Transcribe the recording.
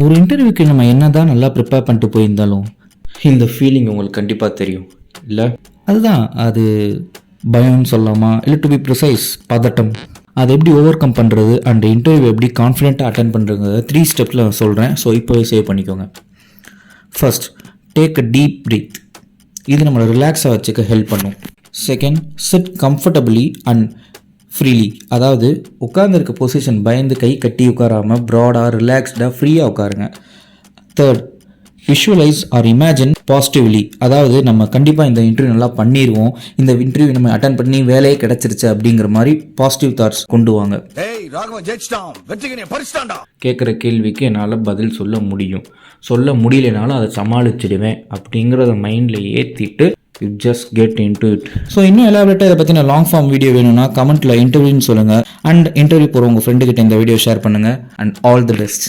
ஒரு இன்டர்வியூக்கு நம்ம என்ன தான் நல்லா ப்ரிப்பேர் பண்ணிட்டு போயிருந்தாலும் இந்த ஃபீலிங் உங்களுக்கு கண்டிப்பாக தெரியும் இல்லை? அது பயம்னு சொல்லலாமா, இல்லை டு பி ப்ரிசைஸ் பதட்டம். அதை எப்படி ஓவர் கம் பண்ணுறது அண்ட் இன்டர்வியூ எப்படி கான்ஃபிடென்ட்டாக அட்டன் பண்ணுறதுங்கிறத 3 ஸ்டெப்ஸில் நான் சொல்கிறேன். ஸோ இப்போவே சேவ் பண்ணிக்கோங்க. First, take a deep breath. இது நம்மளை ரிலாக்ஸாக வச்சுக்க ஹெல்ப் பண்ணும். Second, sit comfortably and freely. அதாவது உட்கார்ந்துருக்க பொசிஷன் பயந்து கை கட்டி உட்காராமல் ப்ராடாக ரிலாக்ஸ்டாக ஃப்ரீயாக உட்காருங்க. Third, visualise or imagine positively. அதாவது நம்ம கண்டிப்பாக இந்த இன்டர்வியூ நல்லா பண்ணிடுவோம், இந்த இன்டர்வியூ நம்ம அட்டன் பண்ணி வேலையே கிடச்சிருச்சு அப்படிங்கிற மாதிரி பாசிட்டிவ் தாட்ஸ் கொண்டு வாங்க. கேட்குற கேள்விக்கு என்னால் பதில் சொல்ல முடியும், சொல்ல முடியலனாலும் அதை சமாளிச்சிடுவேன் அப்படிங்கிறத மைண்டில் ஏற்றிட்டு you just get into it. So இன்னும் எலாபரேட்டாக இதை பற்றின லாங் ஃபார்ம் வீடியோ வேணும்னா கமெண்ட்டில் இன்டர்வியூன்னு சொல்லுங்கள். அண்ட் இன்டர்வியூ போகிற உங்கள் ஃப்ரெண்டுக்கிட்ட இந்த வீடியோ ஷேர் பண்ணுங்கள். And all the best.